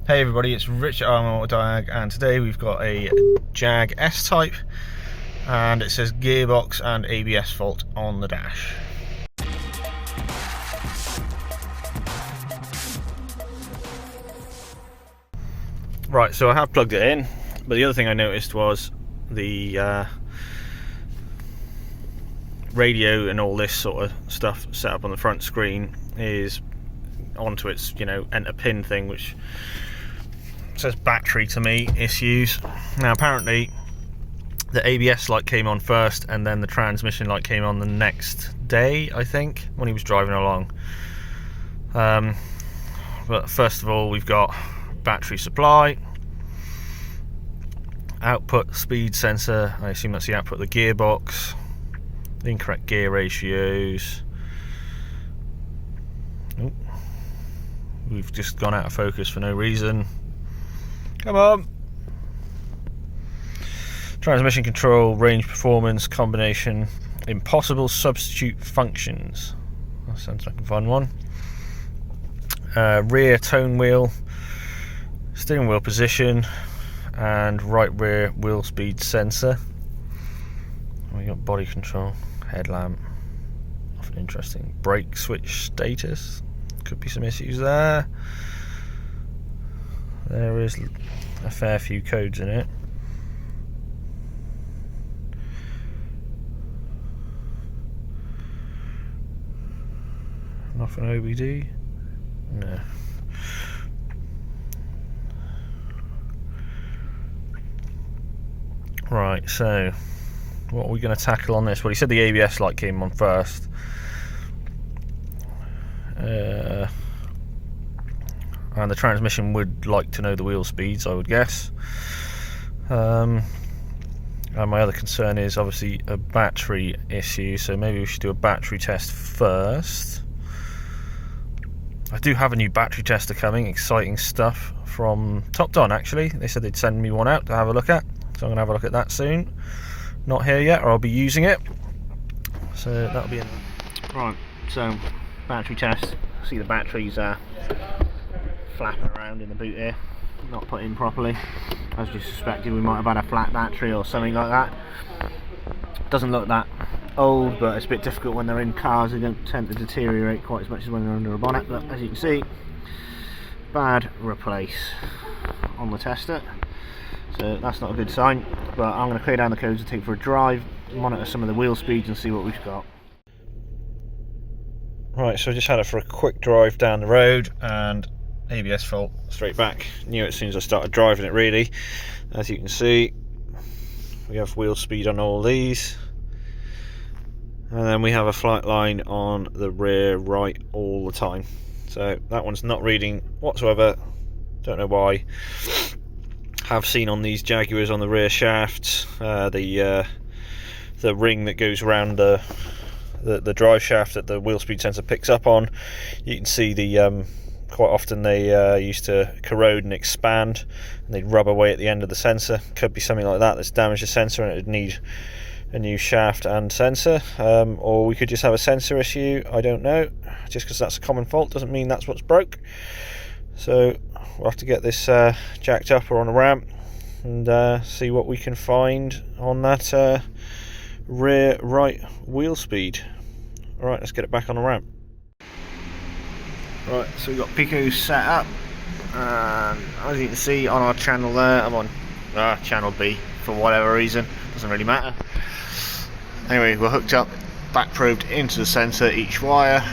Hey everybody, it's Richard Diag, and today we've got a Jag S type, and it says gearbox and ABS fault on the dash. Right, so I have plugged it in, but the other thing I noticed was the radio and all this sort of stuff set up on the front screen is onto its, enter pin thing, which says battery to me, issues. Now apparently the ABS light came on first and then the transmission light came on the next day, I think, when he was driving along. But first of all, we've got battery supply, output speed sensor, I assume that's the output of the gearbox, incorrect gear ratios. Oop. We've just gone out of focus for no reason. Come on. Transmission control, range performance, combination, impossible substitute functions. That sounds like a fun one. Rear tone wheel, steering wheel position, and right rear wheel speed sensor. We got body control, headlamp. Often interesting. Brake switch status. Could be some issues there. There is a fair few codes in it. Nothing OBD? No. Right, so what are we going to tackle on this? Well, he said the ABS light came on first. And the transmission would like to know the wheel speeds, I would guess. And my other concern is obviously a battery issue, so maybe we should do a battery test first. I do have a new battery tester coming, exciting stuff from Top Don actually. They said they'd send me one out to have a look at, so I'm going to have a look at that soon. Not here yet, or I'll be using it. So that'll be in. Right, so battery test. See the batteries flapping around in the boot here, not put in properly. As you suspected, we might have had a flat battery or something like that. Doesn't look that old, but it's a bit difficult when they're in cars. They don't tend to deteriorate quite as much as when they're under a bonnet, but as you can see, bad replace on the tester, so that's not a good sign. But I'm going to clear down the codes and take for a drive, monitor some of the wheel speeds and see what we've got. Right, so I just had it for a quick drive down the road, and ABS fault straight back. Knew it as soon as I started driving it, really. As you can see, we have wheel speed on all these, and then we have a flight line on the rear right all the time. So that one's not reading whatsoever, don't know why. Have seen on these Jaguars on the rear shafts, the ring that goes around the drive shaft that the wheel speed sensor picks up on. You can see the quite often they used to corrode and expand, and they'd rub away at the end of the sensor. Could be something like that that's damaged the sensor, and it would need a new shaft and sensor, or we could just have a sensor issue. I don't know. Just because that's a common fault doesn't mean that's what's broke. So we'll have to get this jacked up or on a ramp and see what we can find on that rear right wheel speed. Alright, let's get it back on the ramp. Right, so we've got Pico set up, and as you can see on our channel there, I'm on channel B for whatever reason, doesn't really matter. Anyway, we're hooked up, back probed into the sensor, each wire,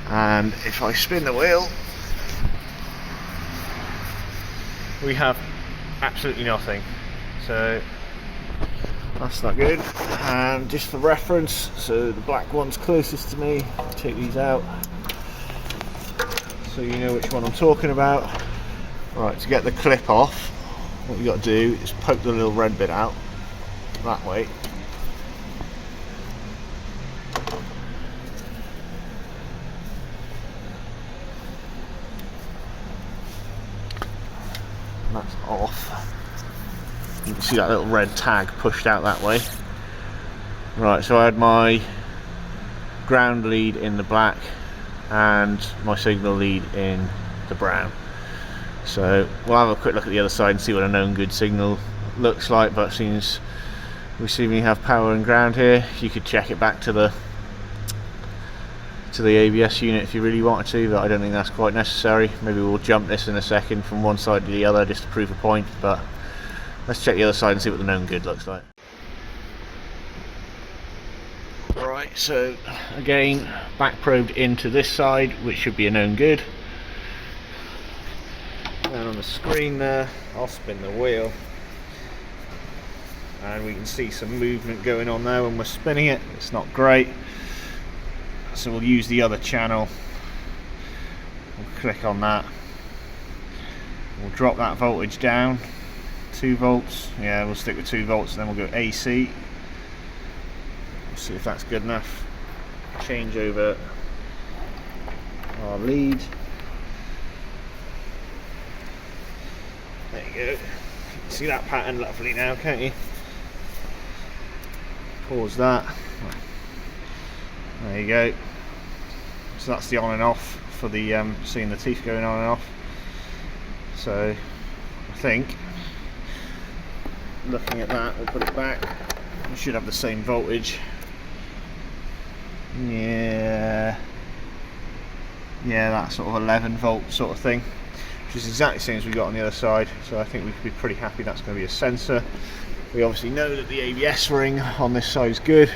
and if I spin the wheel, we have absolutely nothing. So that's not good. And just for reference, so the black one's closest to me, take these out so you know which one I'm talking about. Right, to get the clip off, what you got to do is poke the little red bit out that way. And that's off. You can see that little red tag pushed out that way. Right, so I had my ground lead in the black and my signal lead in the brown. So we'll have a quick look at the other side and see what a known good signal looks like, but since we seem to have power and ground here, you could check it back to the ABS unit if you really wanted to, but I don't think that's quite necessary. Maybe we'll jump this in a second from one side to the other just to prove a point, but let's check the other side and see what the known good looks like. Right, so again, back probed into this side, which should be a known good. And on the screen there, I'll spin the wheel, and we can see some movement going on there when we're spinning it. It's not great. So we'll use the other channel. We'll click on that. We'll drop that voltage down. 2 volts. Yeah, we'll stick with 2 volts, and then we'll go AC. We'll see if that's good enough. Change over our lead. There you go. You can see that pattern lovely now, can't you? Pause that. There you go. So that's the on and off for the seeing the teeth going on and off. So I think, looking at that, we'll put it back. We should have the same voltage. Yeah, that sort of 11 volt sort of thing, which is exactly the same as we got on the other side. So I think we could be pretty happy that's going to be a sensor. We obviously know that the ABS ring on this side is good.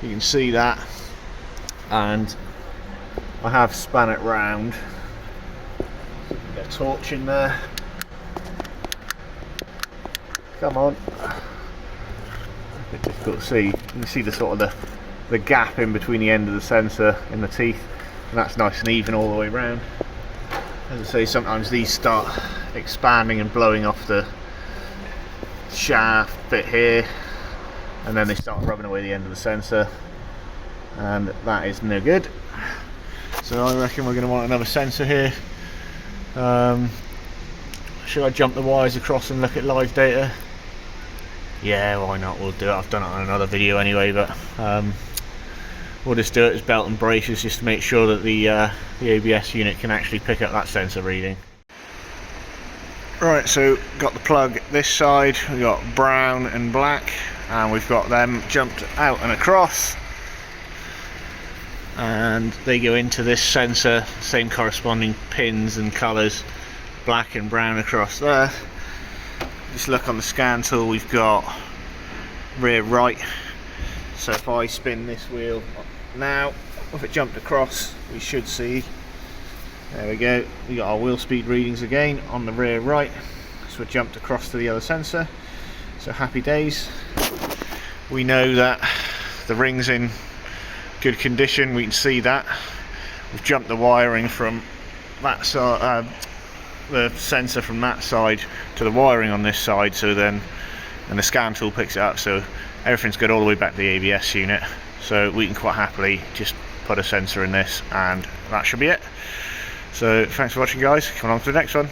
You can see that. And I have span it round. Get a torch in there. Come on. A bit difficult to see. You can see the sort of the gap in between the end of the sensor and the teeth, and that's nice and even all the way around. As I say, sometimes these start expanding and blowing off the shaft bit here, and then they start rubbing away the end of the sensor, and that is no good. So I reckon we're going to want another sensor here. Should I jump the wires across and look at live data? Yeah, why not? We'll do it. I've done it on another video anyway, but we'll just do it as belt and braces just to make sure that the ABS unit can actually pick up that sensor reading. Right, so got the plug this side, we've got brown and black, and we've got them jumped out and across, and they go into this sensor, same corresponding pins and colours, black and brown across there. Just look on the scan tool, we've got rear right, so if I spin this wheel now, if it jumped across, we should see, there we go, we got our wheel speed readings again on the rear right, so we jumped across to the other sensor, so happy days. We know that the ring's in good condition, we can see that. We've jumped the wiring from that side, the sensor from that side to the wiring on this side, so then, and the scan tool picks it up, so everything's good all the way back to the ABS unit, so we can quite happily just put a sensor in this, and that should be it. So thanks for watching, guys. Come along to the next one.